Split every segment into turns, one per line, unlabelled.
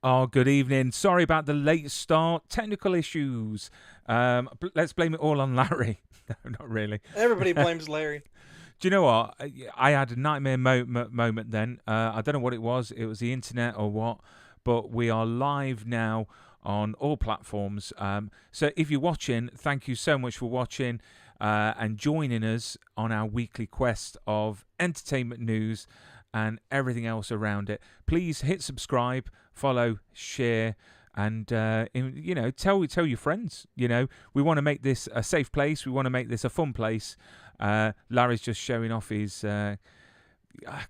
Oh, good evening. Sorry about the late start. Technical issues. Let's blame it all on Larry. No, not really.
Everybody blames Larry.
Do you know what? I had a nightmare moment then. I don't know what it was. It was the internet or what. But we are live now on all platforms. So if you're watching, thank you so much for watching and joining us on our weekly quest of entertainment news and everything else around it. Please hit subscribe, follow, share, and tell your friends. We want to make this a safe place. We want to make this a fun place. Larry's just showing off his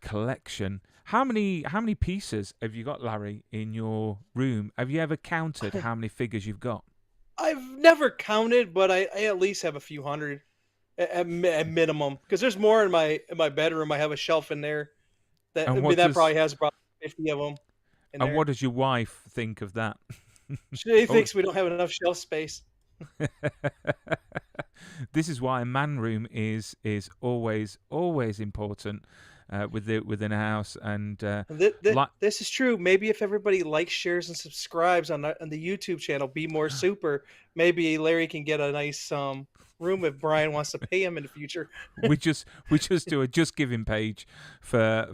collection. How many pieces have you got, Larry, in your room? Have you ever counted how many figures you've got?
I've never counted, but I at least have a few hundred at minimum. Because there's more in my bedroom. I have a shelf in there
And
that probably has about 50 of them in
what
there.
does your wife think of that?
She
Oh,
thinks we don't have enough shelf space.
this is why a man room is always important within a house and like
This is true. Maybe if everybody likes, shares, and subscribes on the YouTube channel, Be More Super, maybe Larry can get a nice room if Brian wants to pay him in the future.
we just do a just giving page for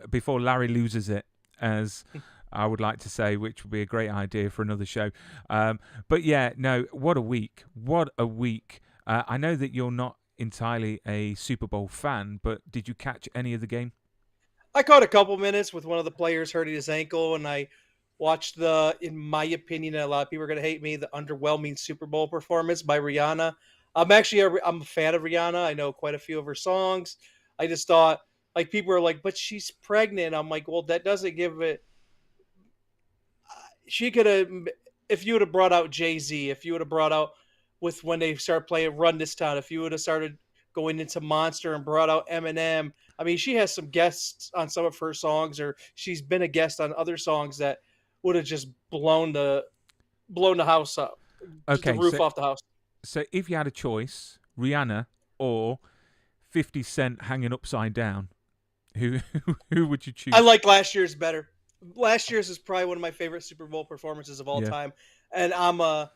before Larry loses it, as I would like to say, which would be a great idea for another show. But yeah, no, what a week. What a week. I know that you're not entirely a Super Bowl fan, but did you catch any of the game?
I caught a couple minutes with one of the players hurting his ankle, and I watched in my opinion, and a lot of people are going to hate me, the underwhelming Super Bowl performance by Rihanna. I'm a fan of Rihanna. I know quite a few of her songs. I just thought, like, people are like, but she's pregnant. I'm like, well, that doesn't give it. She could have, if you would have brought out Jay-Z, if you would have brought out with when they start playing Run This Town, if you would have started going into Monster and brought out Eminem. I mean, she has some guests on some of her songs, or she's been a guest on other songs that would have just blown the house up, just the
Okay,
roof
so
off the house.
so if you had a choice, Rihanna or 50 Cent hanging upside down, who who would you
I
choose?
like last year's better. Last year's is probably one of my favorite Super Bowl performances of all
Yeah.
time, and I'm a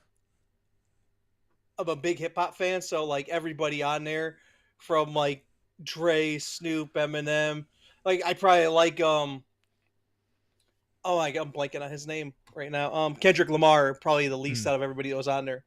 big hip hop fan, so like everybody on there, from like Dre, Snoop, Eminem, like I probably like oh I'm blanking on his name right now. Kendrick Lamar, probably the least
Hmm.
out of everybody that was on there.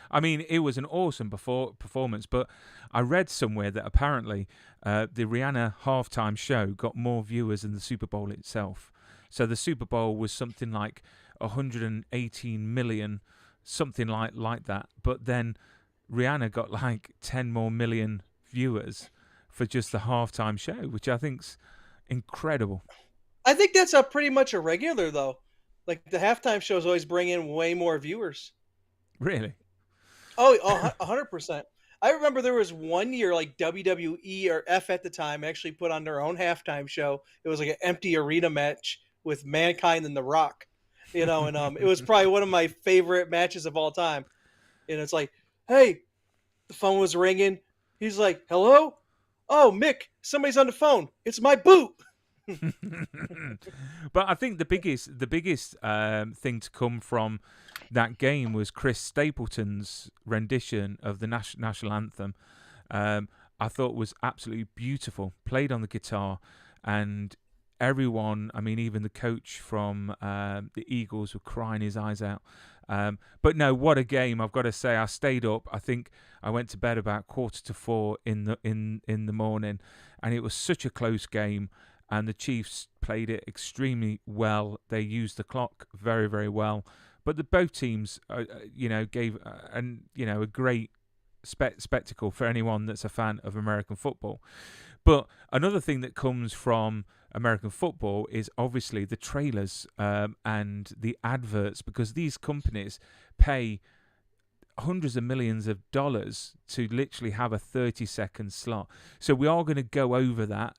I mean, it was an awesome performance, but I read somewhere that apparently the Rihanna halftime show got more viewers than the Super Bowl itself. So the Super Bowl was something like 118 million, something like that. But then Rihanna got like 10 more million viewers for just the halftime show, which I think's incredible.
I think that's a pretty much a regular though. Like the halftime shows always bring in way more viewers.
Really?
Oh, 100%. I remember there was one year like WWE or F at the time actually put on their own halftime show. It was like an empty arena match with Mankind and The Rock, and it was probably one of my favorite matches of all time. And it's like, hey, the phone was ringing. He's like, hello? Oh, Mick, somebody's on the phone. It's my boot.
But I think the biggest thing to come from that game was Chris Stapleton's rendition of the national anthem. I thought was absolutely beautiful. Played on the guitar, and everyone, I mean, even the coach from the Eagles were crying his eyes out. But no, what a game! I've got to say, I stayed up. I think I went to bed about 3:45 in the morning, and it was such a close game. And the Chiefs played it extremely well. They used the clock very, very well. But both teams, gave a great spectacle for anyone that's a fan of American football. But another thing that comes from American football is obviously the trailers and the adverts, because these companies pay hundreds of millions of dollars to literally have a 30-second slot. So we are going to go over that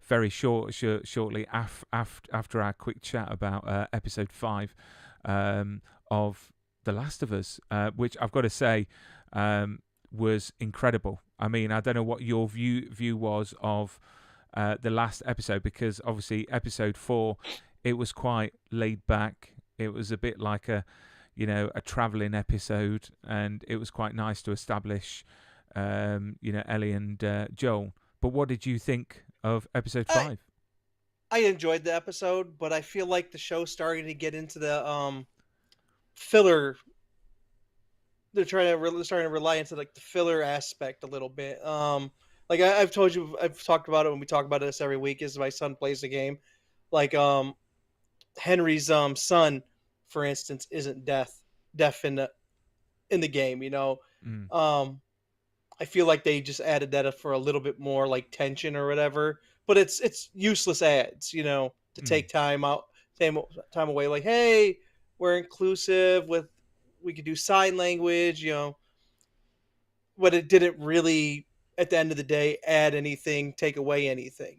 very shortly after our quick chat about episode 5 of The Last of Us, which I've got to say was incredible. I mean, I don't know what your view was of the last episode, because obviously episode 4 it was quite laid back. It was a bit like a traveling episode, and it was quite nice to establish, Ellie and Joel. But what did you think of episode
I
5?
I enjoyed the episode, but I feel like the show's starting to get into the filler. They're starting to rely into like the filler aspect a little bit. Like I've told you, I've talked about it when we talk about this every week. Is my son plays the game, like Henry's son, for instance, isn't deaf in the game.
Mm,
Um, I feel like they just added that for a little bit more like tension or whatever. But it's useless ads, to
mm,
take time away. Like, hey, we're inclusive with we could do sign language, but it didn't really at the end of the day add anything, take away anything,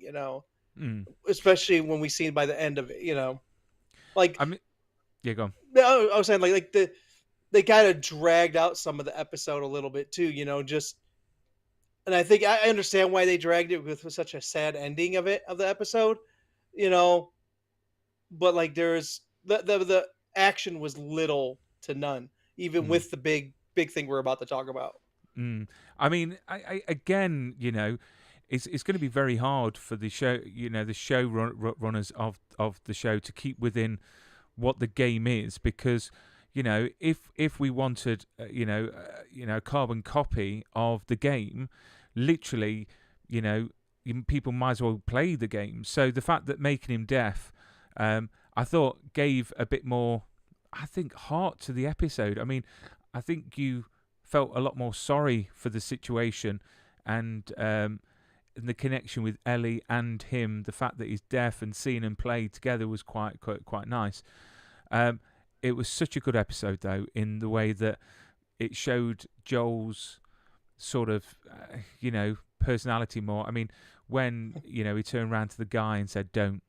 mm.
especially when we see by the end of it. Like
I mean, yeah, go on.
no, I was saying like they kind of dragged out some of the episode a little bit too, just and I think I understand why they dragged it with such a sad ending of the episode, you know, but like there's the action was little to none, even
Mm,
with the big thing we're about to talk about.
mm. I mean, I again, it's going to be very hard for the show, the runners of the show to keep within what the game is, because if we wanted a carbon copy of the game, literally, people might as well play the game. So the fact that making him deaf, I thought gave a bit more, I think, heart to the episode. I mean, I think you felt a lot more sorry for the situation, and the connection with Ellie and him, the fact that he's deaf and seeing him play together was quite nice. Um, it was such a good episode, though, in the way that it showed Joel's sort of, personality more. I mean, when he turned around to the guy and said, don't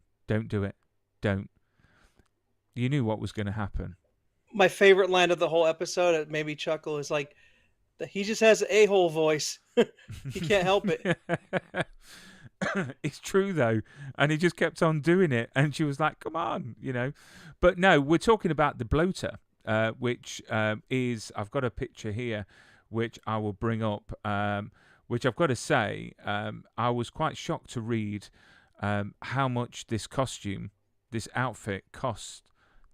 do it, don't." You knew what was going to happen.
My favorite line of the whole episode, it made me chuckle, is like he just has an a-hole voice. He can't help it.
It's true though, and he just kept on doing it, and she was like, "Come on." But no, we're talking about the bloater, which is, I've got a picture here, which I will bring up. Which I've got to say, I was quite shocked to read how much this costume, this outfit, cost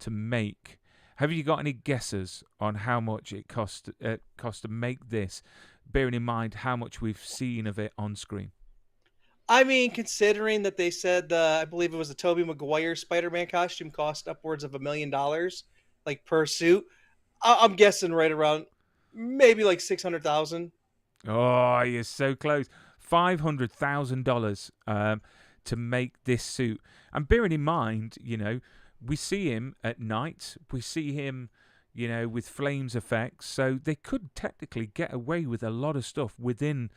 to make. Have you got any guesses on how much it cost to make this, bearing in mind how much we've seen of it on screen?
I mean, considering that they said I believe it was the Tobey Maguire Spider-Man costume cost upwards of $1 million, like per suit. I'm guessing right around maybe like 600,000.
Oh, you're so close. $500,000 to make this suit. And bearing in mind, we see him at night. We see him, with flames effects. So they could technically get away with a lot of stuff within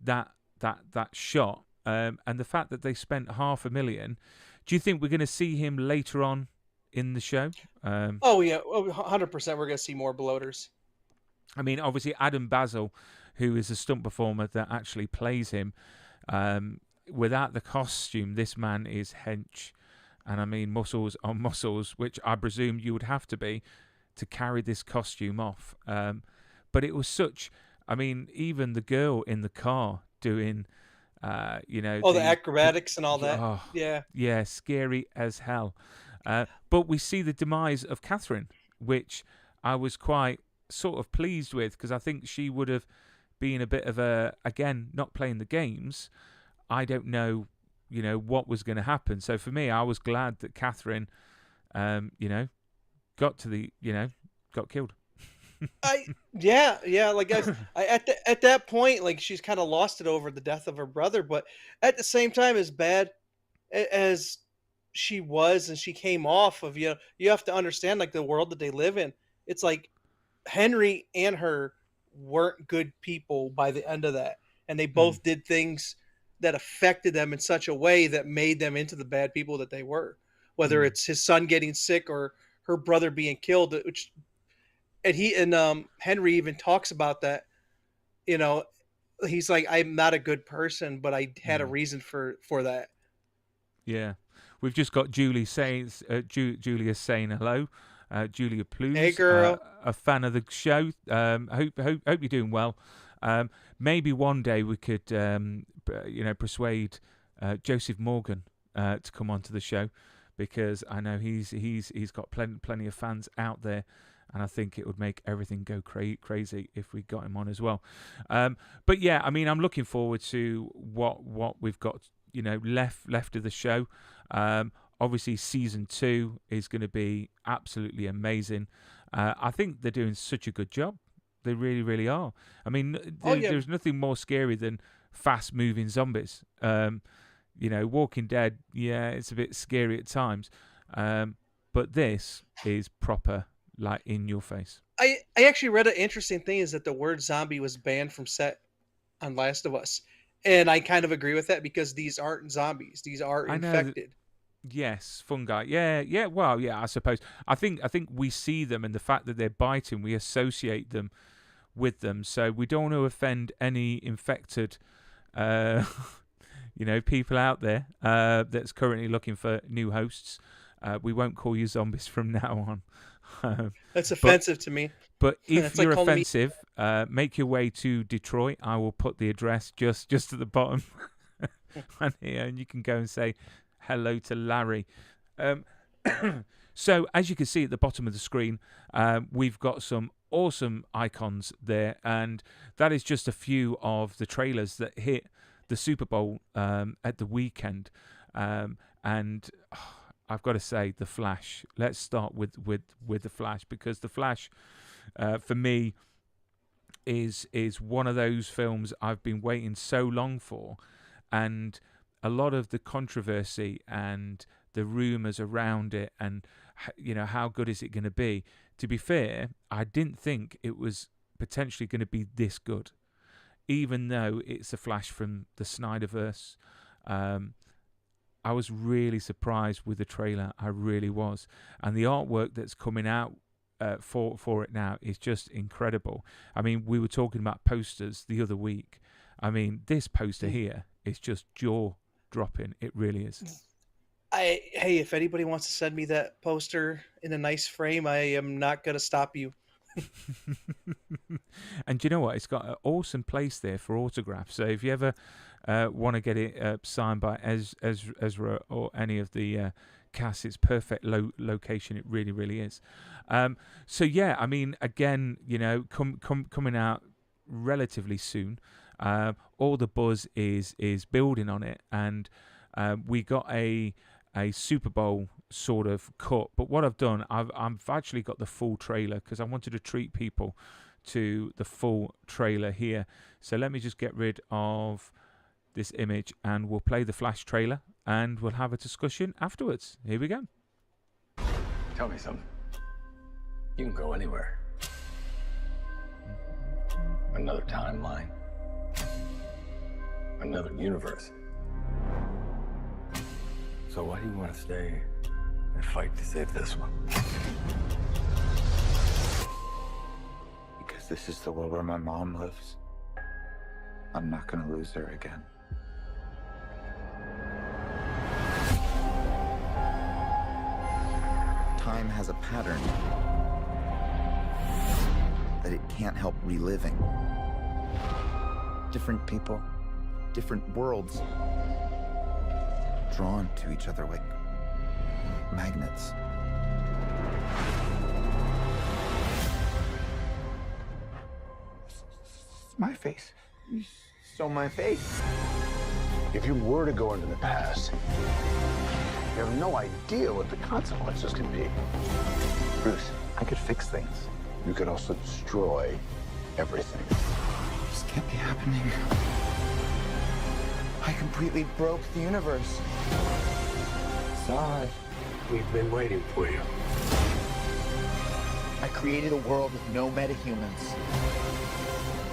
that shot. And the fact that they spent $500,000. Do you think we're going to see him later on in the show?
Oh yeah, 100%. We're gonna see more bloaters.
I mean, obviously Adam Basil, who is a stunt performer that actually plays him, without the costume, this man is hench. And I mean, muscles on muscles, which I presume you would have to be to carry this costume off. But it was such, I mean, even the girl in the car doing,
Oh, the acrobatics and all that.
oh,
Yeah.
yeah, scary as hell. But we see the demise of Catherine, which I was quite sort of pleased with, because I think she would have been a bit of a, again, not playing the games. I don't know, what was going to happen. So for me, I was glad that Catherine, got to the, got killed.
Yeah, like at that point, like she's kind of lost it over the death of her brother, but at the same time, as bad as she was, and she came off of, you have to understand like the world that they live in. It's like Henry and her weren't good people by the end of that, and they
Mm,
both did things that affected them in such a way that made them into the bad people that they were. Whether
mm,
it's his son getting sick or her brother being killed, which and Henry even talks about that. You know, he's like, I'm not a good person, but I had a
mm.
reason for that.
Yeah. We've just got Julia saying hello. Julia
Hey,
Plews,
girl.
a fan of the show. Hope you're doing well. Maybe one day we could, persuade Joseph Morgan to come onto the show, because I know he's got plenty of fans out there, and I think it would make everything go crazy if we got him on as well. But yeah, I mean, I'm looking forward to what we've got, left of the show. Obviously, season 2 is going to be absolutely amazing. I think they're doing such a good job. They really, really are. I mean, there's nothing more scary than fast-moving zombies. Walking Dead, yeah, it's a bit scary at times. But this is proper, like, in your face.
I actually read an interesting thing, is that the word zombie was banned from set on Last of Us. And I kind of agree with that, because these aren't zombies. These are infected.
Yes, fungi. Yeah. Well, yeah, I suppose. I think we see them, and the fact that they're biting, we associate them with them. So we don't want to offend any infected, people out there that's currently looking for new hosts. We won't call you zombies from now on.
That's offensive to me.
But if you're offensive, make your way to Detroit. I will put the address just at the bottom, and you can go and say hello to Larry. So as you can see at the bottom of the screen, we've got some awesome icons there, and that is just a few of the trailers that hit the Super Bowl at the weekend. And I've got to say, The Flash. Let's start with The Flash, because The Flash, for me, is one of those films I've been waiting so long for, and a lot of the controversy and the rumors around it, and how good is it going to be. To be fair, I didn't think it was potentially going to be this good, even though it's a Flash from the Snyderverse. I was really surprised with the trailer. I really was, and the artwork that's coming out for it now is just incredible. I mean, we were talking about posters the other week. I mean, this poster here is just jaw-dropping. It really is.
Hey, if anybody wants to send me that poster in a nice frame, I am not going to stop you.
And you know what? It's got an awesome place there for autographs. So if you ever want to get it signed by Ezra or any of the cast, it's perfect location. It really, really is. So yeah, I mean, again, coming out relatively soon. All the buzz is building on it, and we got a Super Bowl sort of cut. But what I've done, I've actually got the full trailer, because I wanted to treat people to the full trailer here. So let me just get rid of this image, and we'll play the Flash trailer, and we'll have a discussion afterwards. Here we go.
Tell me something. You can go anywhere. Another timeline. Another universe. So why do you want to stay and fight to save this one?
Because this is the world where my mom lives. I'm not gonna lose her again. Time has a pattern that it can't help reliving. Different people, different worlds, drawn to each other like magnets. It's my face. You stole my face.
If you were to go into the past, you have no idea what the consequences can be.
Bruce, I could fix things.
You could also destroy everything.
This can't be happening. I completely broke the universe.
Zod, we've been waiting for you.
I created a world with no metahumans.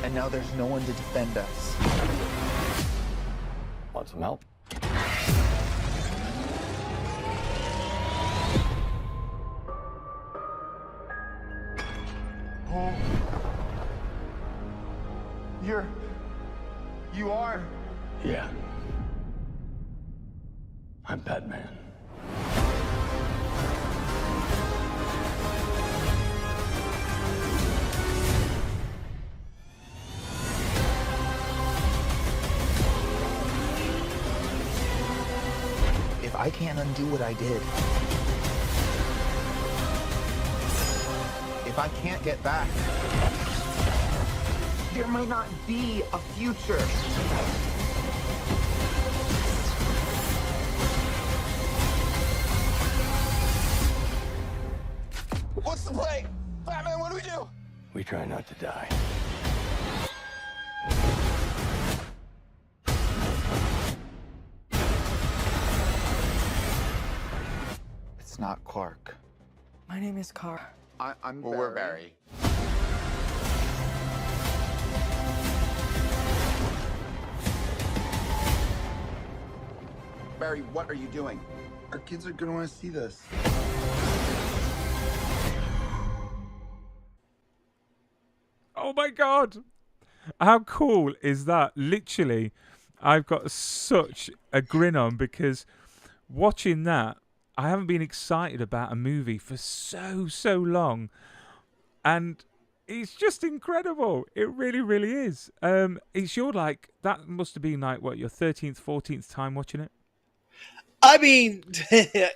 And now there's no one to defend us.
Want some help?
Oh. You are?
Yeah. I'm Batman.
can't undo what I did. If I can't get back, there might not be a future. What's the play? Batman, what do we do?
We try not to die.
It's not Clark.
My name is Carr.
I'm
Well,
Barry.
we're Barry.
Barry, what are you doing? Our kids are gonna want to see this.
Oh my God. How cool is that? Literally, I've got such a grin on because watching that, I haven't been excited about a movie for so long. And it's just incredible. It really, really is. It's your that must have been what, your 13th, 14th time watching it?
I mean,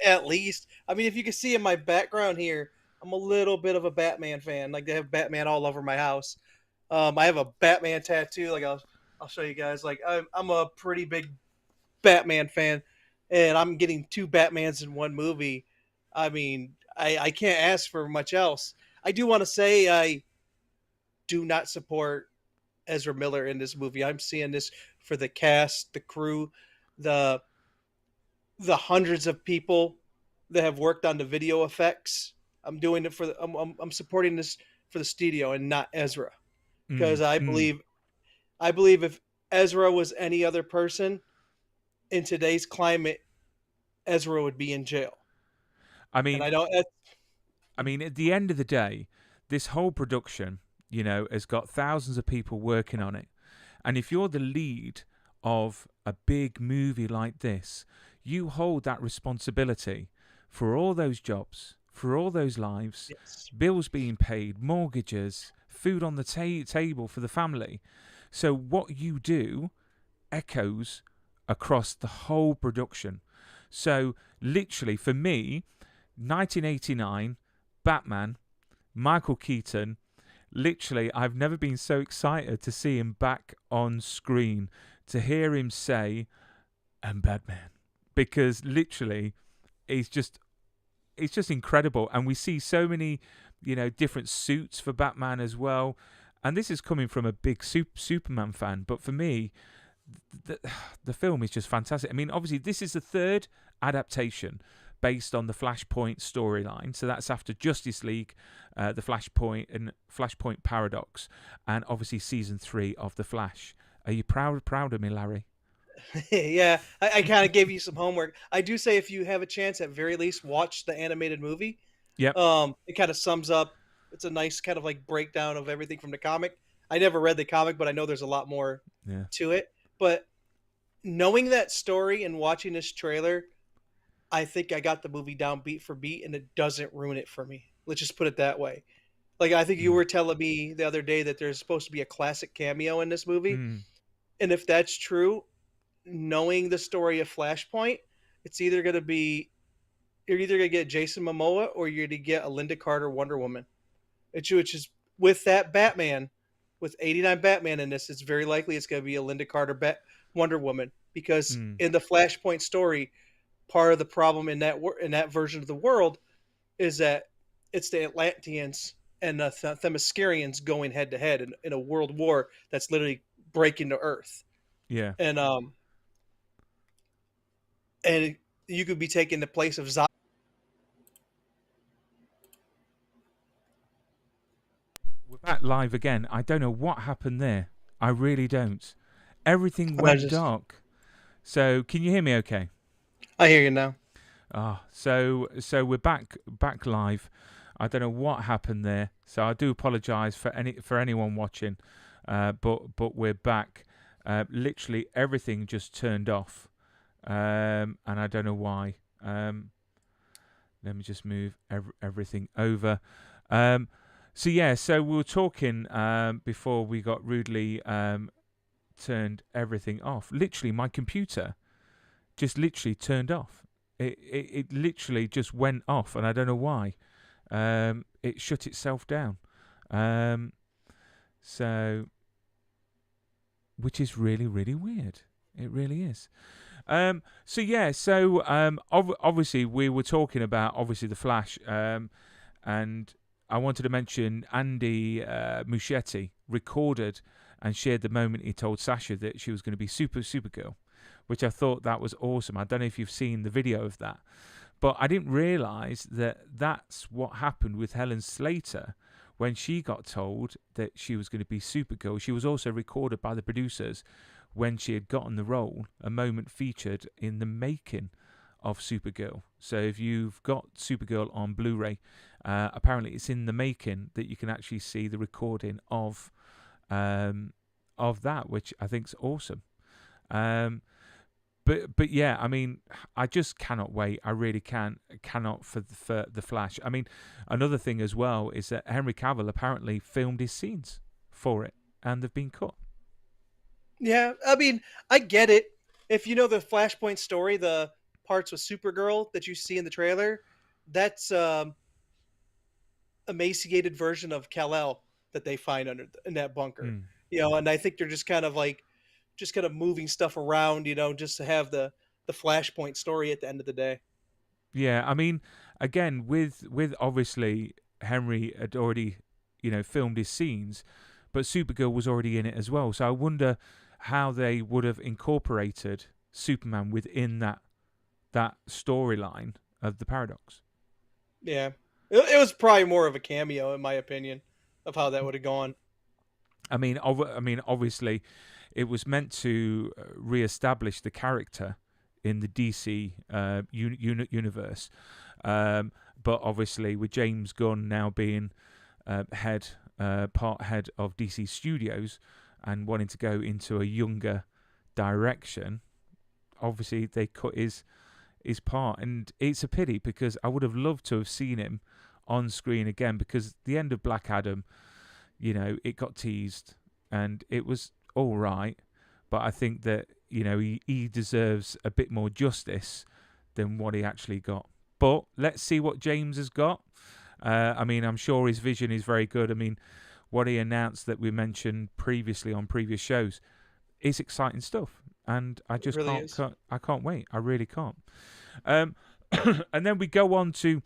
at least. I mean, if you can see in my background here, I'm a little bit of a Batman fan. Like, they have Batman all over my house. I have a Batman tattoo. Like, I'll show you guys. Like, I'm a pretty big Batman fan, and I'm getting 2 Batmans in one movie. I mean, I can't ask for much else. I do want to say I do not support Ezra Miller in this movie. I'm seeing this for the cast, the crew, the hundreds of people that have worked on the video effects. I'm doing it for I'm supporting this for the studio and not Ezra, because I believe if Ezra was any other person in today's climate, Ezra would be in jail.
I mean,
and I don't.
I mean, at the end of the day, this whole production, has got thousands of people working on it. And if you're the lead of a big movie like this, you hold that responsibility for all those jobs, for all those lives,
Yes.
bills being paid, mortgages, food on the table for the family. So what you do echoes across the whole production. So literally, for me, 1989, Batman, Michael Keaton, literally, I've never been so excited to see him back on screen, to hear him say, "I'm Batman," because literally, it's just incredible. And we see so many, different suits for Batman as well. And this is coming from a big Superman fan, but for me, the film is just fantastic. I mean, obviously, this is the 3rd adaptation based on the Flashpoint storyline. So that's after Justice League, the Flashpoint and Flashpoint Paradox, and obviously season 3 of The Flash. Are you proud of me, Larry?
Yeah, I kind of gave you some homework. I do say if you have a chance, at very least, watch the animated movie.
Yep.
It kind of sums up. It's a nice kind of breakdown of everything from the comic. I never read the comic, but I know there's a lot more to it. But knowing that story and watching this trailer, I think I got the movie down beat for beat, and it doesn't ruin it for me. Let's just put it that way. Like, I think you were telling me the other day that there's supposed to be a classic cameo in this movie. And if that's true, knowing the story of Flashpoint, it's either going to be, you're either going to get Jason Momoa or you're going to get a Linda Carter Wonder Woman. Which is, with that Batman, with 89 Batman in this, it's very likely it's going to be a Linda Carter Wonder Woman. Because in the Flashpoint story, part of the problem in that version of the world is that it's the Atlanteans and the Themyscirians going head to head in a world war that's literally breaking the Earth.
Yeah.
And you could be taking the place of Zod.
We're back live again. I don't know what happened there. I really don't. Everything went dark. So can you hear me okay?
I hear you now.
So we're back live. I don't know what happened there. So I do apologise for anyone watching. But we're back. Literally everything just turned off. And I don't know why. Let me just move everything over. So we were talking before we got rudely turned everything off. Literally, my computer just literally turned off. It literally just went off, and I don't know why. It shut itself down. So, which is really, really weird. It really is. Obviously we were talking about the Flash, and I wanted to mention Andy Muschietti recorded and shared the moment he told Sasha that she was going to be Supergirl, which I thought that was awesome. I don't know if you've seen the video of that, but I didn't realise that that's what happened with Helen Slater when she got told that she was going to be Supergirl. She was also recorded by the producers when she had gotten the role, a moment featured in the making of Supergirl. So if you've got Supergirl on Blu-ray, apparently it's in the making that you can actually see the recording of that, which I think's awesome. But yeah, I mean, I just cannot wait. I really cannot for the Flash. I mean, another thing as well is that Henry Cavill apparently filmed his scenes for it, and they've been cut.
Yeah, I mean, I get it. If you know the Flashpoint story, the parts with Supergirl that you see in the trailer, that's emaciated version of Kal-El that they find in that bunker. And I think they're just kind of moving stuff around, just to have the Flashpoint story at the end of the day.
Yeah, I mean, again, with obviously Henry had already, filmed his scenes, but Supergirl was already in it as well. So I wonder how they would have incorporated Superman within that storyline of the Paradox.
Yeah, it was probably more of a cameo, in my opinion, of how that would have gone.
I mean, obviously, it was meant to re-establish the character in the DC universe, but obviously with James Gunn now being part head of DC Studios and wanting to go into a younger direction, obviously they cut his part, and it's a pity because I would have loved to have seen him on screen again, because the end of Black Adam, it got teased and it was all right, but I think that he deserves a bit more justice than what he actually got. But let's see what James has got. I mean, I'm sure his vision is very good. I mean, what he announced that we mentioned previously on previous shows is exciting stuff, and I just
really
can't wait. I really can't. And then we go on to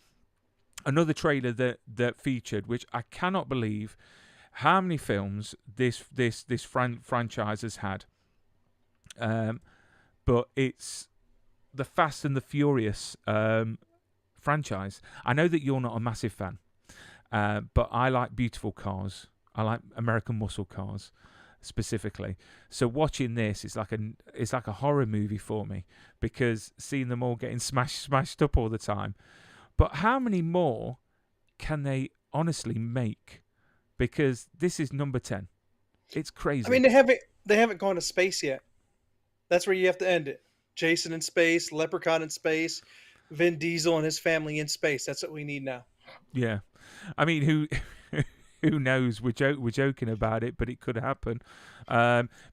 another trailer that featured, which I cannot believe how many films this franchise has had. But it's the Fast and the Furious franchise. I know that you're not a massive fan, but I like beautiful cars. I like American muscle cars specifically. So watching this is like a horror movie for me, because seeing them all getting smashed up all the time. But how many more can they honestly make? Because this is number 10. It's crazy.
I mean, they haven't gone to space yet. That's where you have to end it. Jason in space, Leprechaun in space, Vin Diesel and his family in space. That's what we need now.
Yeah, I mean, who knows? We're joking about it, but it could happen,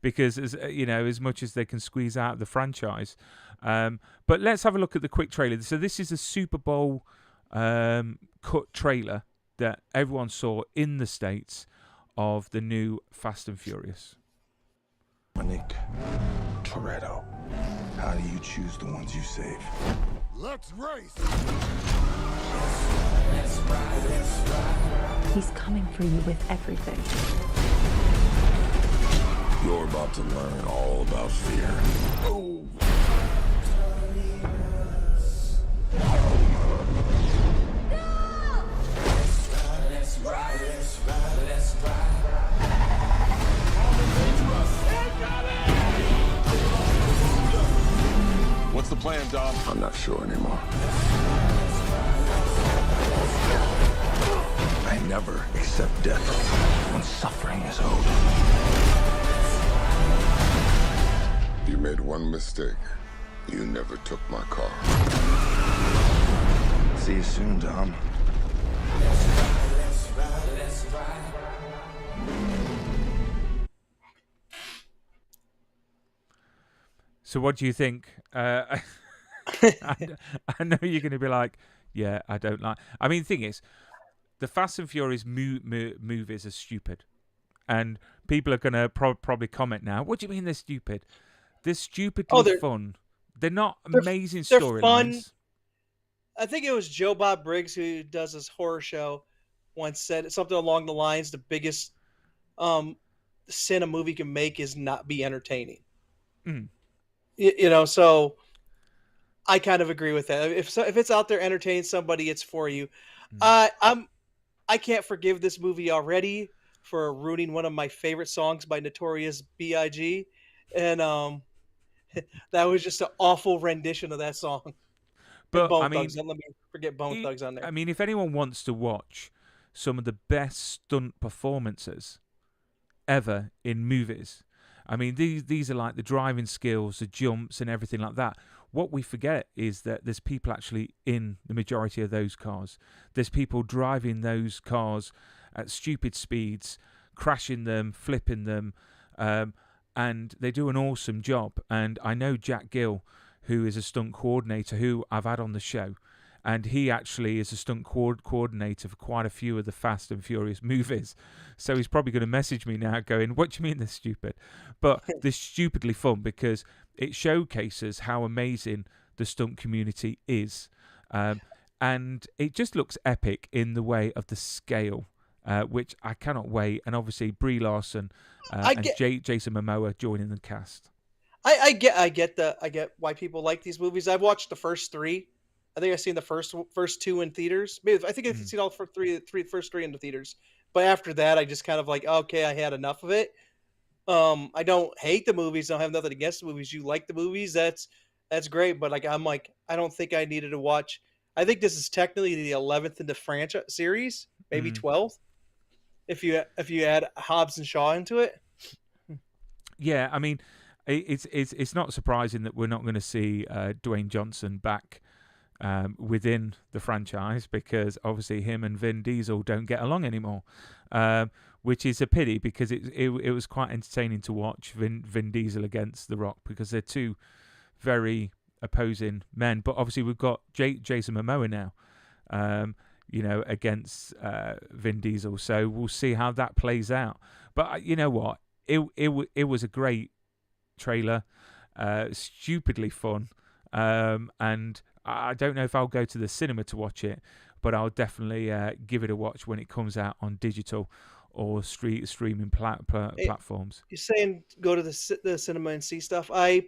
because as much as they can squeeze out of the franchise. But let's have a look at the quick trailer. So this is a Super Bowl cut trailer that everyone saw in the States of the new Fast and Furious.
Nick Toretto, how do you choose the ones you save? Let's race!
He's coming for you with everything.
You're about to learn all about fear. Oh. What's the plan, Dom? I'm not sure anymore. I never accept death when suffering is owed. You made one mistake. You never took my car. See you soon, Dom.
So what do you think? I know you're going to be like, yeah, I don't like. I mean, the thing is, the Fast and Furious movies are stupid, and people are going to probably comment now. What do you mean they're stupid? They're stupidly fun. They're not amazing
they're
storylines.
fun. I think it was Joe Bob Briggs, who does this horror show, once said something along the lines: the biggest sin a movie can make is not be entertaining.
Mm.
So I kind of agree with that. If it's out there entertaining somebody, it's for you. I can't forgive this movie already for ruining one of my favorite songs by Notorious B.I.G. And that was just an awful rendition of that song.
But
Bone
I mean,
Thugs. Let me forget Bone Thugs on there.
I mean, if anyone wants to watch some of the best stunt performances ever in movies, I mean, these are like the driving skills, the jumps, and everything like that. What we forget is that there's people actually in the majority of those cars. There's people driving those cars at stupid speeds, crashing them, flipping them, and they do an awesome job. And I know Jack Gill, who is a stunt coordinator, who I've had on the show, and he actually is a stunt coordinator for quite a few of the Fast and Furious movies. So he's probably going to message me now going, what do you mean they're stupid? But they're stupidly fun because it showcases how amazing the stunt community is. And it just looks epic in the way of the scale, which I cannot wait. And obviously Brie Larson and Jason Momoa joining the cast.
I get why people like these movies. I've watched the first three. I think I've seen the first two in theaters. Maybe I think I've seen all first three in the theaters. But after that, I just kind of like, okay, I had enough of it. I don't hate the movies. I don't have nothing against the movies. You like the movies, that's great. But I'm like, I don't think I needed to watch. I think this is technically the 11th in the franchise series, maybe 12th, if you add Hobbs and Shaw into it.
Yeah, I mean, it's not surprising that we're not going to see Dwayne Johnson back within the franchise, because obviously him and Vin Diesel don't get along anymore, which is a pity, because it was quite entertaining to watch Vin Diesel against The Rock, because they're two very opposing men. But obviously we've got Jason Momoa now, against Vin Diesel, so we'll see how that plays out. But you know what, it was a great trailer, stupidly fun, and I don't know if I'll go to the cinema to watch it, but I'll definitely give it a watch when it comes out on digital or streaming platforms.
You're saying go to the cinema and see stuff. I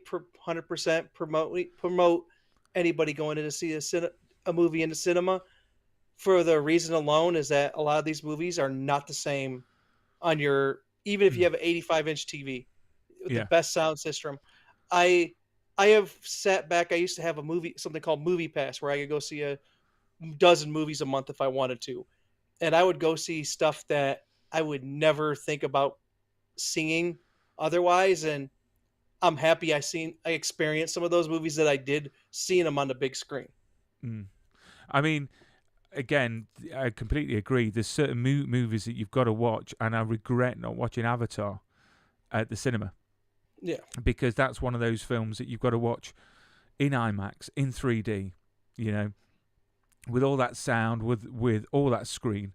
100% promote anybody going in to see a movie in the cinema, for the reason alone is that a lot of these movies are not the same on your, even if you have an 85-inch TV with the best sound system. I have sat back. I used to have something called Movie Pass, where I could go see a dozen movies a month if I wanted to. And I would go see stuff that I would never think about seeing otherwise. And I'm happy I experienced some of those movies that I did, seeing them on the big screen.
I mean, again, I completely agree. There's certain movies that you've got to watch, and I regret not watching Avatar at the cinema.
Yeah,
because that's one of those films that you've got to watch in IMAX, in 3D, with all that sound, with all that screen,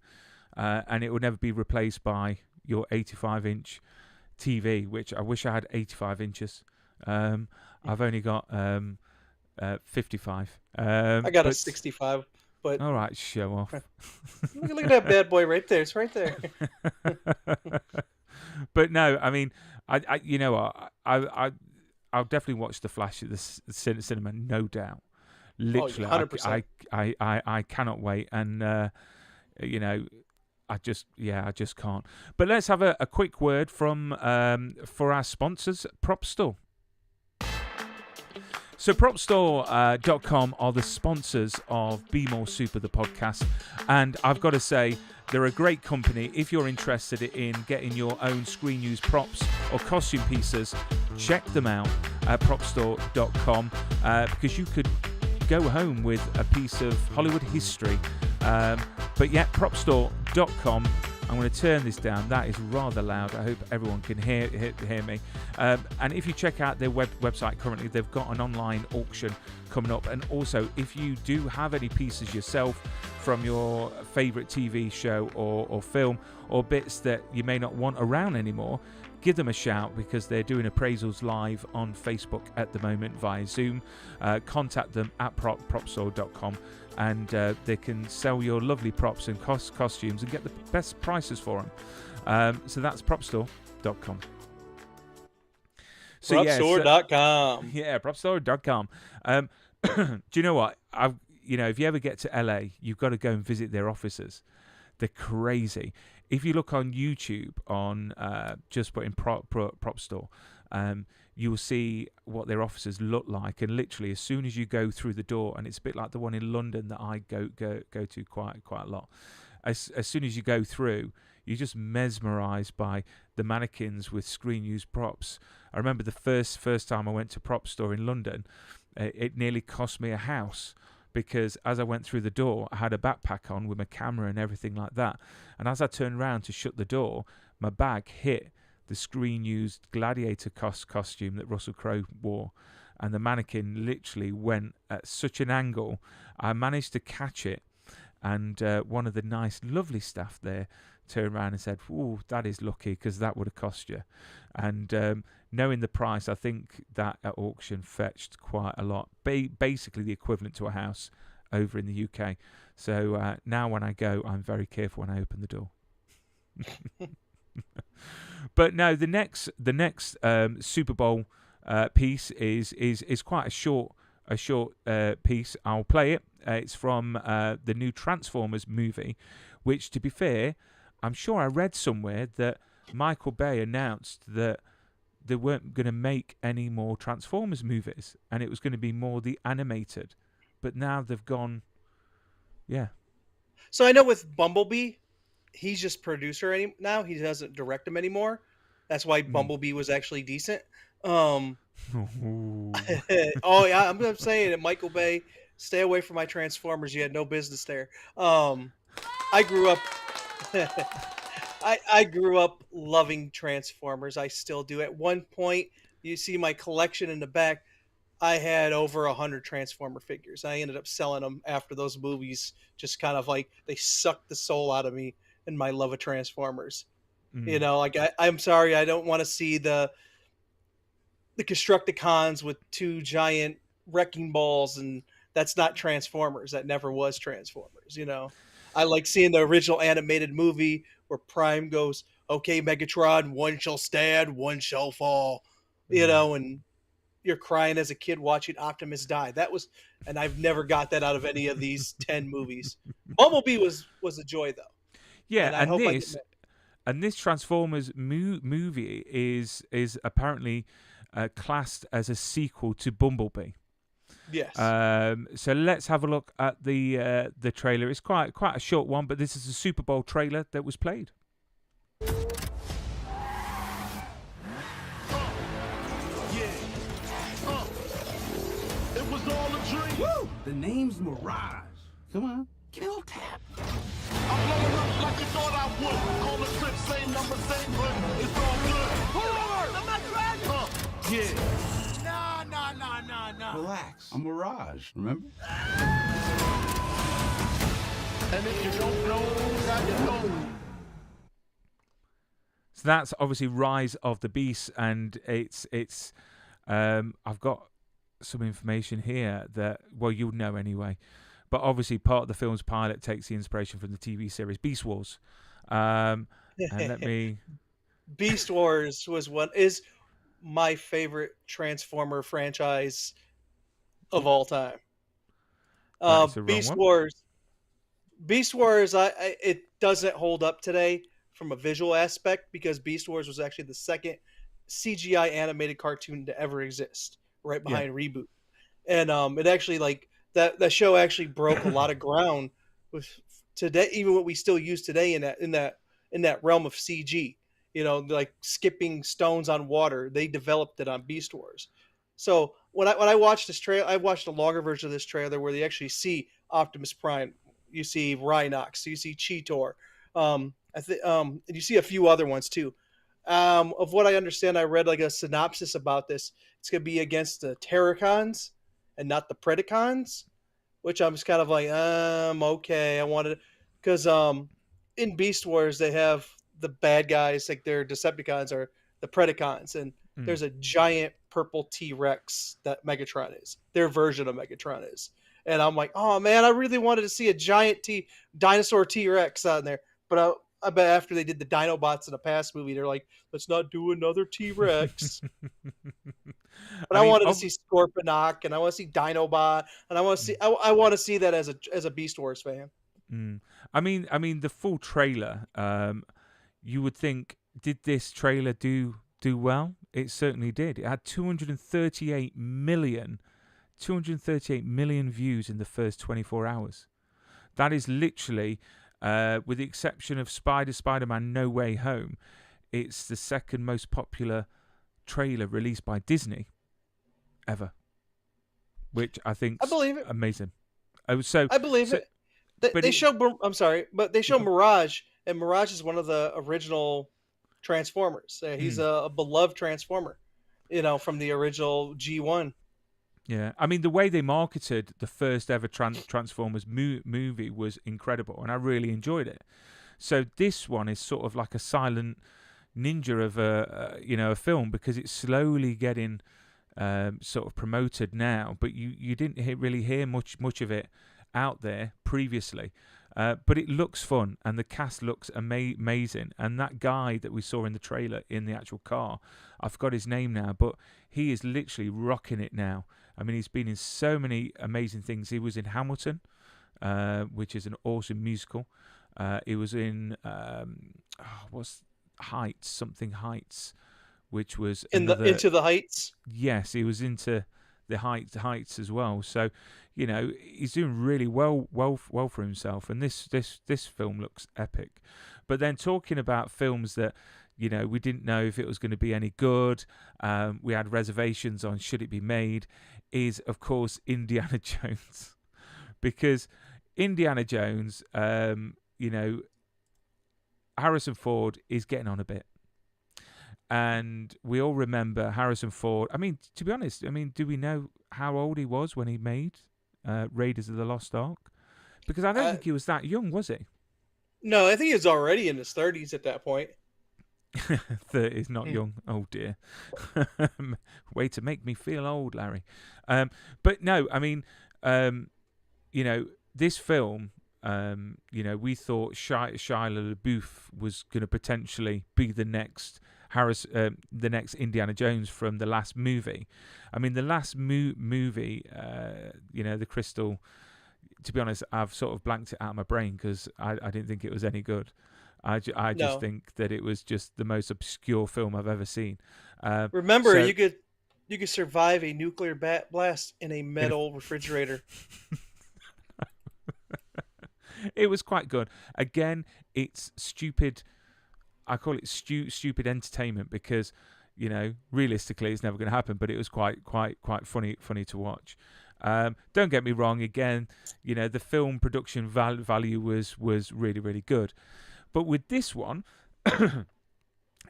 and it will never be replaced by your 85-inch TV, which I wish I had 85 inches. I've only got 55.
I got a 65. But
all right, show off.
look at that bad boy right there. It's right there.
But no, I mean, I'll definitely watch The Flash at the cinema, no doubt. Literally, 100%. I cannot wait, and I just can't. But let's have a quick word from for our sponsors, Prop Store. So PropStore.com are the sponsors of Be More Super, the podcast. And I've got to say, they're a great company. If you're interested in getting your own screen use props or costume pieces, check them out at PropStore.com, because you could go home with a piece of Hollywood history. But yeah, PropStore.com. I'm going to turn this down. That is rather loud. I hope everyone can hear me. And if you check out their website currently, they've got an online auction coming up. And also, if you do have any pieces yourself from your favourite TV show or film, or bits that you may not want around anymore, give them a shout, because they're doing appraisals live on Facebook at the moment via Zoom. Contact them at propstore.com, and they can sell your lovely props and costumes and get the best prices for them. So that's propstore.com. So
propstore.com.
Yeah, propstore.com. Do you know what? If you ever get to LA, you've got to go and visit their offices. They're crazy. If you look on YouTube on just put in prop store, you'll see what their offices look like. And literally, as soon as you go through the door, and it's a bit like the one in London that I go to quite a lot. As soon as you go through, you're just mesmerised by the mannequins with screen-used props. I remember the first time I went to Prop Store in London, it nearly cost me a house, because as I went through the door, I had a backpack on with my camera and everything like that. And as I turned around to shut the door, my bag hit the screen-used gladiator costume that Russell Crowe wore. And the mannequin literally went at such an angle. I managed to catch it. And one of the nice, lovely staff there turned around and said, "Ooh, that is lucky, because that would have cost you." And knowing the price, I think that at auction fetched quite a lot. Basically the equivalent to a house over in the UK. So now when I go, I'm very careful when I open the door. But no, the next Super Bowl piece is quite a short piece. I'll play it. It's from the new Transformers movie, which, to be fair, I'm sure I read somewhere that Michael Bay announced that they weren't going to make any more Transformers movies, and it was going to be more the animated. But now they've gone, yeah.
So I know with Bumblebee, he's just producer now. He doesn't direct them anymore. That's why Bumblebee was actually decent. Oh yeah, I'm saying it. Michael Bay, stay away from my Transformers. You had no business there. I grew up. I grew up loving Transformers. I still do. At one point, you see my collection in the back. I had over 100 Transformer figures. I ended up selling them after those movies. Just kind of like they sucked the soul out of me and my love of Transformers. You know, like I'm sorry, I don't want to see the Constructicons with two giant wrecking balls, and that's not Transformers. That never was Transformers. You know, I like seeing the original animated movie where Prime goes, "Okay, Megatron, one shall stand, one shall fall," you know, and you're crying as a kid watching Optimus die. That was, and I've never got that out of any of these 10 movies. Bumblebee was a joy though.
Yeah, and this Transformers movie is apparently classed as a sequel to Bumblebee.
Yes.
So let's have a look at the trailer. It's quite a short one, but this is a Super Bowl trailer that was played.
It was all a dream.
Woo! The name's Mirage. Come on, kill tap.
I'm blowing up like you thought I would. Call the trip, same number, same hood. It's all good.
Pull over! I'm not driving!
Yeah. Nah.
Relax. I'm Mirage, remember?
And if you don't know, now you know.
So that's obviously Rise of the Beast, and it's I've got some information here that, well, you'll know anyway. But obviously part of the film's pilot takes the inspiration from the TV series Beast Wars. And let me...
Beast Wars is my favorite Transformer franchise of all time. Beast Wars, it doesn't hold up today from a visual aspect, because Beast Wars was actually the second CGI animated cartoon to ever exist, right behind Reboot. And it actually, like, that show actually broke a lot of ground with today, even what we still use today in that realm of CG. You know, like skipping stones on water. They developed it on Beast Wars. So when I watched this trailer, I watched a longer version of this trailer where they actually see Optimus Prime. You see Rhinox. You see Cheetor. and you see a few other ones too. Of what I understand, I read like a synopsis about this. It's going to be against the Terracons and not the Predacons, which I'm just kind of like, okay. I wanted because in Beast Wars they have the bad guys, like their Decepticons are the Predacons, and there's a giant purple T-Rex that Megatron is. Their version of Megatron is. And I'm like, oh man, I really wanted to see a giant dinosaur T-Rex on there. But I bet after they did the Dinobots in the past movie, they're like, let's not do another T-Rex. But I wanted to see Scorponok, and I want to see Dinobot, and I want to see I want to see that as a Beast Wars fan.
I mean the full trailer. You would think, did this trailer do well? It certainly did. It had 238 million views in the first 24 hours. That is literally, with the exception of Spider-Man No Way Home, it's the second most popular trailer released by Disney ever, which I think
I believe it.
Amazing.
I believe it. They show. I'm sorry, but they show Mirage, and Mirage is one of the original Transformers. He's a beloved Transformer, from the original G1.
Yeah, I mean the way they marketed the first ever Transformers movie was incredible, and I really enjoyed it. So this one is sort of like a silent ninja of a film, because it's slowly getting sort of promoted now, but you didn't really hear much of it out there previously. But it looks fun, and the cast looks amazing. And that guy that we saw in the trailer in the actual car, I forgot his name now, but he is literally rocking it now. I mean, he's been in so many amazing things. He was in Hamilton, which is an awesome musical. He was in what's Heights, which was
Into the Heights.
Yes, he was into the Heights as well. So, he's doing really well for himself. And this film looks epic. But then talking about films that, we didn't know if it was going to be any good, we had reservations on should it be made, is of course Indiana Jones. Because Indiana Jones, Harrison Ford is getting on a bit. And we all remember Harrison Ford. I mean, to be honest, do we know how old he was when he made Raiders of the Lost Ark? Because I don't think he was that young, was he?
No, I think he was already in his 30s at that point.
30 is not young. Oh, dear. Way to make me feel old, Larry. But no, I mean, this film, we thought Shia LaBeouf was going to potentially be the next the next Indiana Jones from the last movie. I mean, the last movie, the Crystal, to be honest, I've sort of blanked it out of my brain because I didn't think it was any good. I just think that it was just the most obscure film I've ever seen.
Remember, you could survive a nuclear blast in a metal refrigerator.
It was quite good. Again, it's stupid. I call it stupid entertainment because, realistically, it's never going to happen. But it was quite funny to watch. Don't get me wrong. Again, the film production value was really, really good. But with this one,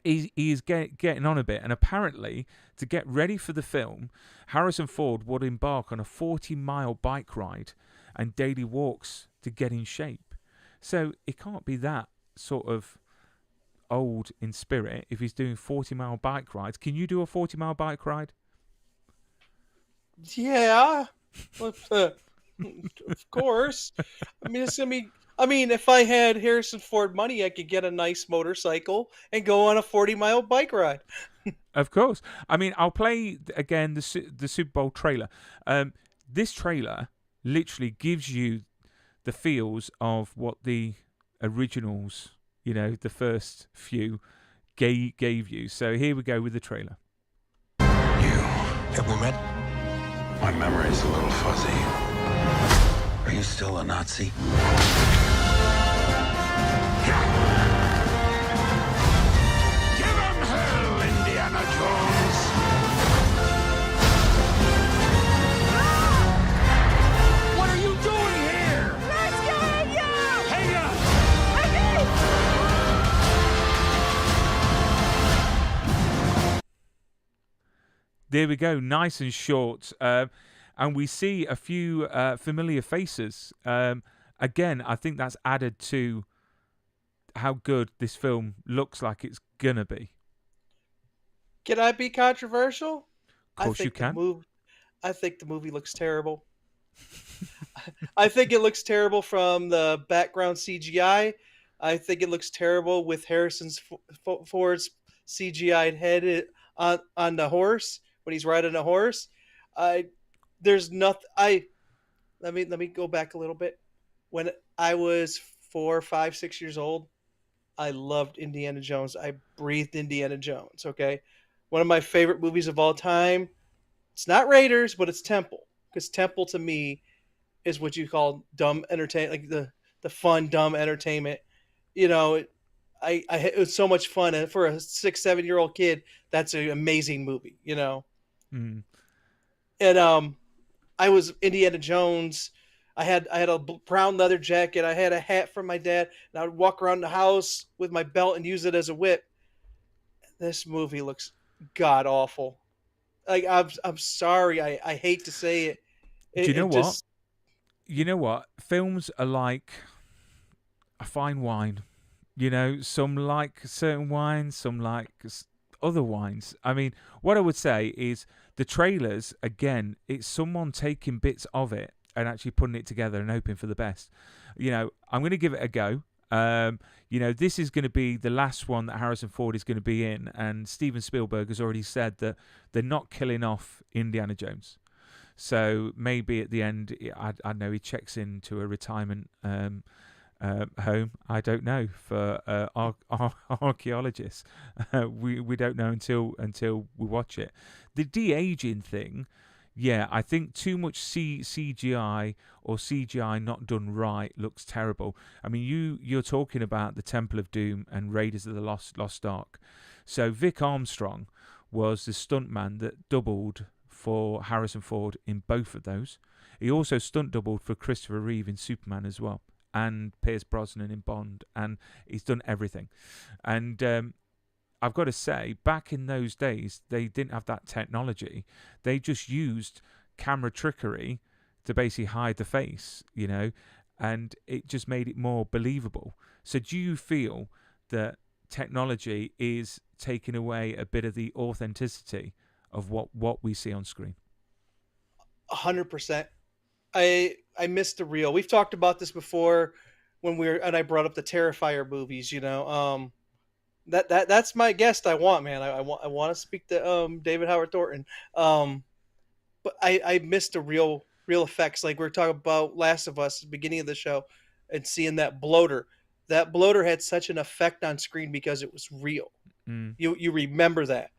he's getting on a bit. And apparently, to get ready for the film, Harrison Ford would embark on a 40-mile bike ride and daily walks to get in shape. So it can't be that sort of old in spirit if he's doing 40-mile bike rides. Can you do a 40-mile bike ride?
Yeah. Of course. If I had Harrison Ford money, I could get a nice motorcycle and go on a 40-mile bike ride.
Of course. I'll play again the Super Bowl trailer. This trailer literally gives you the feels of what the originals, the first few gave you. So here we go with the trailer.
Have we met? My memory's a little fuzzy. Are you still a Nazi? Give him hell, Indiana Jones! What are you doing here?
Let's get you!
Hey,
There we go, nice and short. And we see a few familiar faces. Again, I think that's added to how good this film looks like it's gonna be.
Can I be controversial?
Of course you can.
I think the movie looks terrible. I think it looks terrible from the background CGI. I think it looks terrible with Ford's CGI'd head on the horse when he's riding a horse. There's nothing. Let me go back a little bit. When I was 4, 5, 6 years old, I loved Indiana Jones. I breathed Indiana Jones. Okay, one of my favorite movies of all time. It's not Raiders, but it's Temple, because Temple to me is what you call dumb entertainment, like the fun dumb entertainment. You know, it was so much fun, and for a 6, 7-year-old kid, that's an amazing movie. You know,
Mm.
and I was Indiana Jones. I had a brown leather jacket. I had a hat from my dad, and I would walk around the house with my belt and use it as a whip. This movie looks god awful. Like I'm sorry. I hate to say it.
Do you know what?
Just,
You know what? Films are like a fine wine. You know, some like certain wines, some like other wines. I mean, what I would say is the trailers, again, it's someone taking bits of it and actually putting it together and hoping for the best. You know, I'm going to give it a go. You know, this is going to be the last one that Harrison Ford is going to be in, and Steven Spielberg has already said that they're not killing off Indiana Jones. So maybe at the end, I know he checks into a retirement home. I don't know, for archaeologists. We don't know until we watch it. The de-aging thing, yeah, I think too much CGI or CGI not done right looks terrible. I mean, you're talking about the Temple of Doom and Raiders of the Lost Ark. So Vic Armstrong was the stuntman that doubled for Harrison Ford in both of those. He also stunt doubled for Christopher Reeve in Superman as well, and Pierce Brosnan in Bond, and he's done everything. And I've got to say, back in those days, they didn't have that technology. They just used camera trickery to basically hide the face, you know, and it just made it more believable. So do you feel that technology is taking away a bit of the authenticity of what we see on screen?
100%. I miss the real. We've talked about this before and I brought up the Terrifier movies. You know, that's my guest. I want, man. I want to speak to David Howard Thornton. But I miss the real effects. Like we were talking about Last of Us at the beginning of the show, and seeing that bloater. That bloater had such an effect on screen because it was real.
Mm.
You remember that.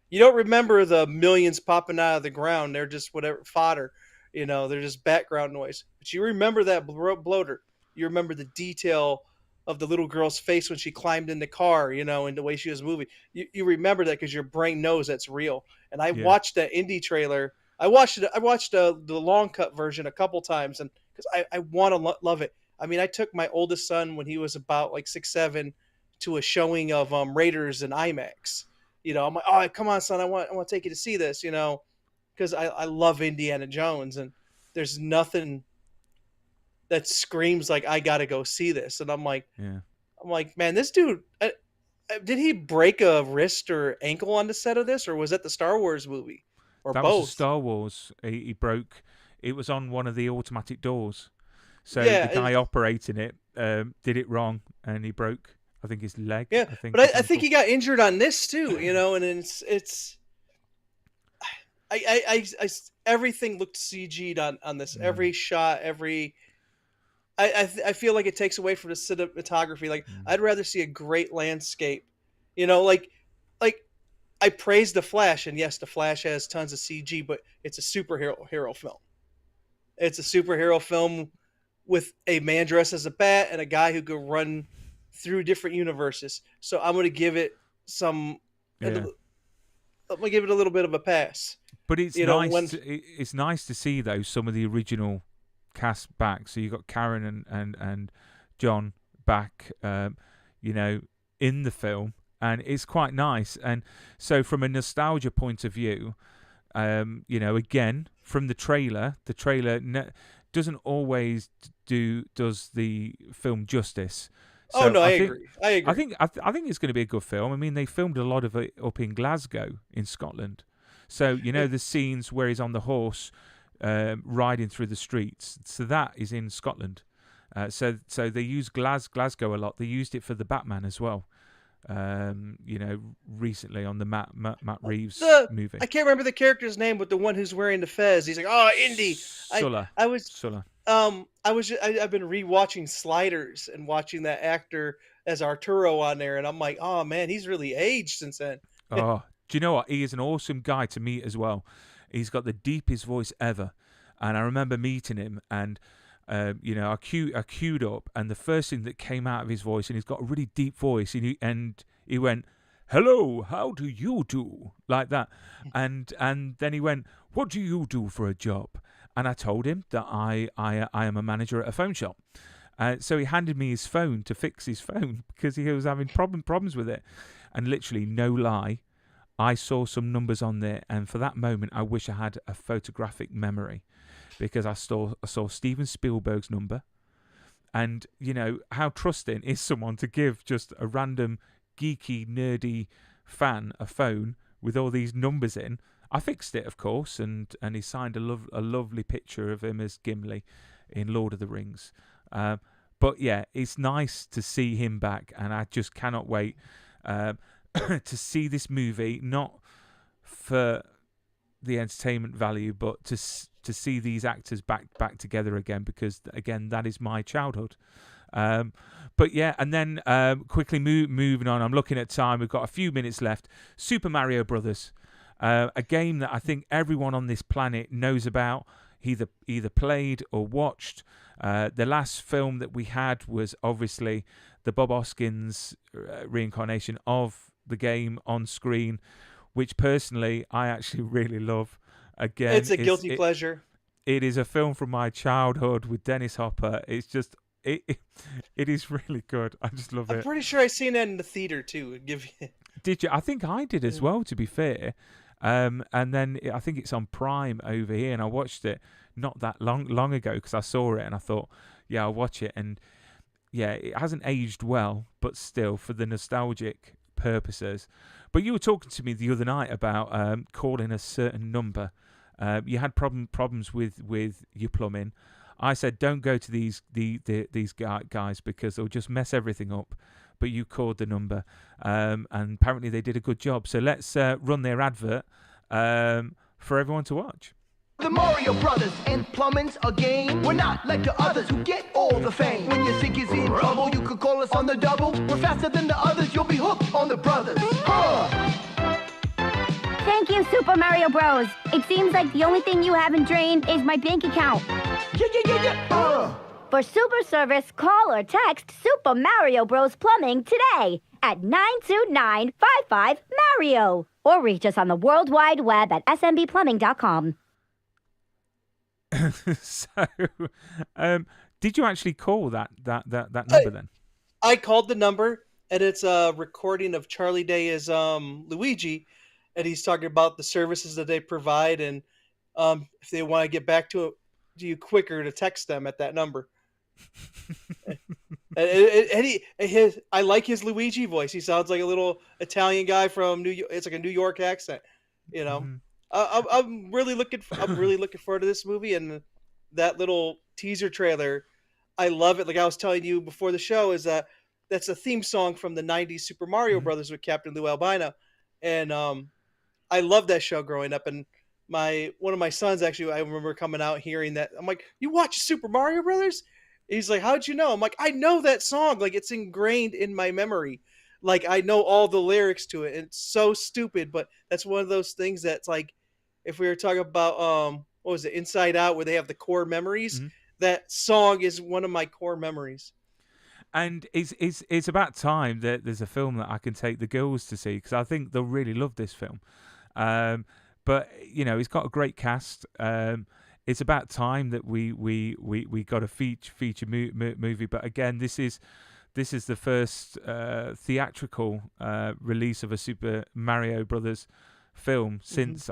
You don't remember the millions popping out of the ground. They're just whatever fodder. You know, they're just background noise. But you remember that bloater. You remember the detail of the little girl's face when she climbed in the car, you know, and the way she was moving. You remember that because your brain knows that's real. And I watched that indie trailer. I watched the long cut version a couple times, and because I want to love it. I mean, I took my oldest son when he was about like 6, 7 to a showing of Raiders in IMAX. You know, I'm like, oh, come on, son, I want to take you to see this, you know, because I love Indiana Jones, and there's nothing that screams like I got to go see this. And I'm like, man, this dude, did he break a wrist or ankle on the set of this, or was that the Star Wars movie, or
that
both?
Was Star Wars. He broke. It was on one of the automatic doors. So
Yeah,
the guy operating it did it wrong, and he broke, I think, his leg.
Yeah, but I think he got injured on this too, you know, and it's everything looked CG'd on this. Every shot, I feel like it takes away from the cinematography. Like I'd rather see a great landscape, you know, like I praise the Flash, and yes, the Flash has tons of CG, but it's a superhero film. It's a superhero film with a man dressed as a bat and a guy who could run through different universes. So I'm going to give it I'm going to give it a little bit of a pass.
But it's it's nice to see though some of the original cast back. So you got Karen and John back, you know, in the film, and it's quite nice. And so from a nostalgia point of view, again from the trailer doesn't always does the film justice. So
I agree.
I think it's going to be a good film. I mean, they filmed a lot of it up in Glasgow in Scotland. So the scenes where he's on the horse riding through the streets. So that is in Scotland. So they use Glasgow a lot. They used it for the Batman as well. Recently on the Matt Reeves movie.
I can't remember the character's name, but the one who's wearing the fez. He's like, "Oh, Indy."
Sulla.
Sulla. I've been rewatching Sliders and watching that actor as Arturo on there, and I'm like, oh man, he's really aged since then.
Oh, do you know what? He is an awesome guy to meet as well. He's got the deepest voice ever, and I remember meeting him, and I queued up, and the first thing that came out of his voice, and he's got a really deep voice, and he went, "Hello, how do you do?" like that, and then he went, "What do you do for a job?" And I told him that I am a manager at a phone shop. So he handed me his phone to fix his phone because he was having problems with it. And literally, no lie, I saw some numbers on there, and for that moment, I wish I had a photographic memory, because I saw Steven Spielberg's number. And how trusting is someone to give just a random geeky nerdy fan a phone with all these numbers in. I fixed it, of course, and he signed a lovely picture of him as Gimli in Lord of the Rings. But yeah, it's nice to see him back, and I just cannot wait to see this movie, not for the entertainment value, but to see these actors back together again, because again, that is my childhood. But yeah, and then quickly moving on, I'm looking at time, we've got a few minutes left. Super Mario Brothers. A game that I think everyone on this planet knows about, either played or watched. The last film that we had was obviously the Bob Hoskins reincarnation of the game on screen, which personally I actually really love. Again,
it's a guilty pleasure.
It is a film from my childhood with Dennis Hopper. It's just it is really good. I just love it.
I'm pretty sure I seen that in the theater too.
Did you? I think I did as well, to be fair. And then I think it's on Prime over here, and I watched it not that long ago because I saw it and I thought, yeah, I'll watch it. And yeah, it hasn't aged well, but still, for the nostalgic purposes. But you were talking to me the other night about calling a certain number. You had problems with your plumbing. I said, don't go to these guys because they'll just mess everything up. But you called the number, and apparently they did a good job. So let's run their advert for everyone to watch.
The Mario Brothers and plumbing's a game. We're not like the others who get all the fame. When your sink is in trouble, you could call us on the double. We're faster than the others, you'll be hooked on the brothers.
Thank you, Super Mario Bros. It seems like the only thing you haven't drained is my bank account.
Yeah.
For super service, call or text Super Mario Bros. Plumbing today at 929-55-MARIO. Or reach us on the World Wide Web at smbplumbing.com.
So, did you actually call that number then?
I called the number, and it's a recording of Charlie Day as Luigi, and he's talking about the services that they provide, and if they want to get back to you quicker, to text them at that number. I like his Luigi voice. He sounds like a little Italian guy from New York. It's like a New York accent, Mm-hmm. I'm really looking forward to this movie, and that little teaser trailer. I love it. Like I was telling you before the show, is that's a theme song from the '90s Super Mario Brothers with Captain Lou Albino, and I loved that show growing up. And one of my sons, actually, I remember coming out hearing that. I'm like, "You watch Super Mario Brothers?" He's like, "How'd you know?" I'm like, "I know that song. Like, it's ingrained in my memory. Like, I know all the lyrics to it. And it's so stupid, but that's one of those things that's like, if we were talking about what was it, Inside Out, where they have the core memories, that song is one of my core memories."
And it's about time that there's a film that I can take the girls to see, because I think they'll really love this film. But it's got a great cast. It's about time that we got a feature movie. But again, this is the first theatrical release of a Super Mario Brothers film since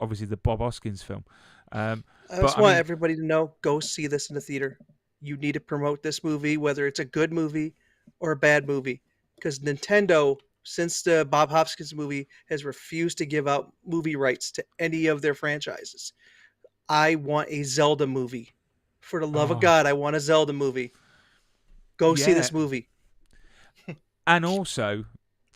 obviously the Bob Hoskins film.
I
But
just
I
want
mean,
everybody to know, go see this in the theater. You need to promote this movie, whether it's a good movie or a bad movie, because Nintendo, since the Bob Hoskins movie, has refused to give out movie rights to any of their franchises. I want a Zelda movie. For the love of
oh
God, I want a Zelda movie. Go see
yeah,
this movie.
and also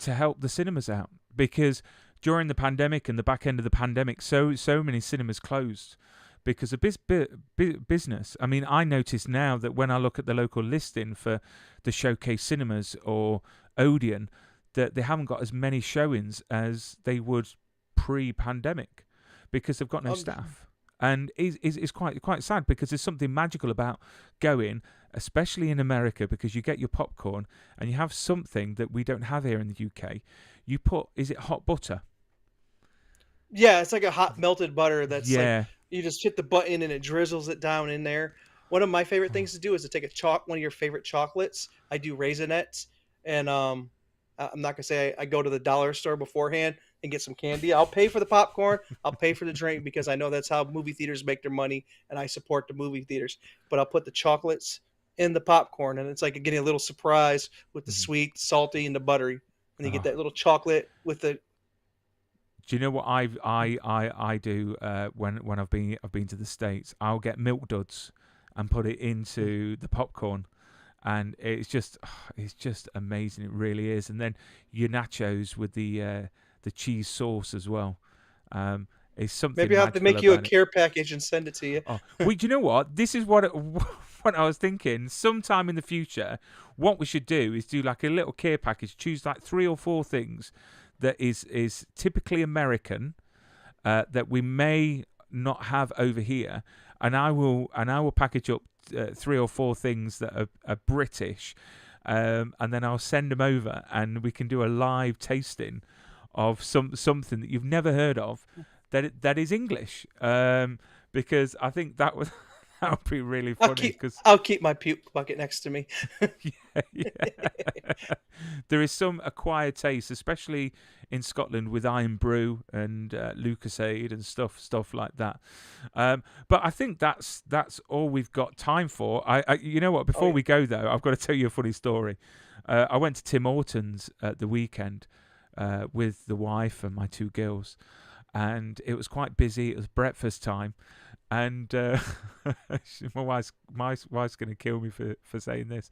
to help the cinemas out, because during the pandemic and the back end of the pandemic, so many cinemas closed because of business. I mean, I notice now that when I look at the local listing for the Showcase Cinemas or Odeon, that they haven't got as many showings as they would pre-pandemic because they've got no staff. And it's quite sad, because there's something magical about going, especially in America, because you get your popcorn and you have something that we don't have here in the UK. You put, is it hot butter?
Yeah, it's like a hot melted butter that's like
Yeah.
you just hit the button and it drizzles it down in there. One of my favorite things to do is to take one of your favorite chocolates. I do Raisinets, and I'm not gonna say I go to the dollar store beforehand and get some candy. I'll pay for the popcorn, I'll pay for the drink, because I know that's how movie theaters make their money, and I support the movie theaters. But I'll put the chocolates in the popcorn, and it's like getting a little surprise with the sweet, salty, and the buttery, and you get
Oh.
that little chocolate with the.
Do you know what I do when I've been to the States? I'll get Milk Duds and put it into the popcorn, and it's just amazing. It really is. And then your nachos with the cheese sauce as well. It's something.
Maybe I have to make you a care package and send it to you.
Oh, well, do you know what? This is what I was thinking. Sometime in the future, what we should do is do like a little care package. Choose like 3 or 4 things that is typically American, that we may not have over here, and I will package up 3 or 4 things that are British, and then I'll send them over, and we can do a live tasting of something that you've never heard of that is English, because I think that would be really funny.
I'll keep my puke bucket next to me.
yeah. There is some acquired taste, especially in Scotland, with Iron Brew and Lucasade and stuff like that. But I think that's all we've got time for. I you know what? Before we go though, I've got to tell you a funny story. I went to Tim Hortons at the weekend with the wife and my 2 girls, and it was quite busy. It was breakfast time. And my wife's going to kill me for saying this,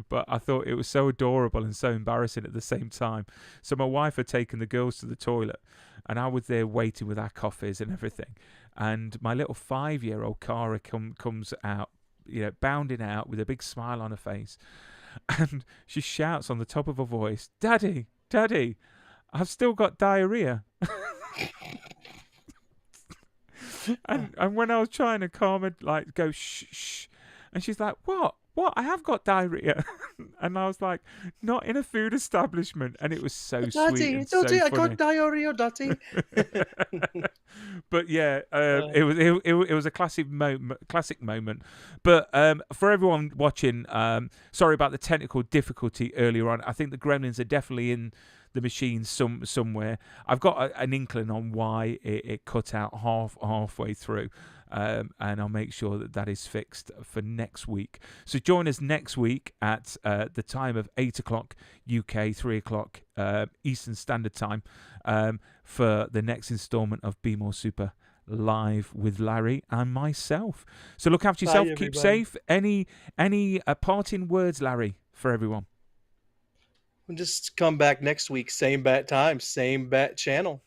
but I thought it was so adorable and so embarrassing at the same time. So my wife had taken the girls to the toilet, and I was there waiting with our coffees and everything. And my little 5-year-old Cara comes out, bounding out with a big smile on her face, and she shouts on the top of her voice, "Daddy, Daddy, I've still got diarrhea." And when I was trying to calm her, like, go shh, shh, and she's like, what? I have got diarrhea. And I was like, not in a food establishment. And it was so sweet and so funny.
I got diarrhea, Daddy.
But yeah, it was a classic moment. But for everyone watching, sorry about the technical difficulty earlier on. I think the Gremlins are definitely in the machine somewhere. I've got an inkling on why it cut out halfway through, and I'll make sure that is fixed for next week. So join us next week at the time of 8 o'clock UK, 3 o'clock Eastern Standard Time, for the next instalment of Be More Super Live with Larry and myself. So look after yourself.
Bye,
keep
everybody.
safe. Any parting words, Larry, for everyone?
We'll just come back next week, same bat time, same bat channel.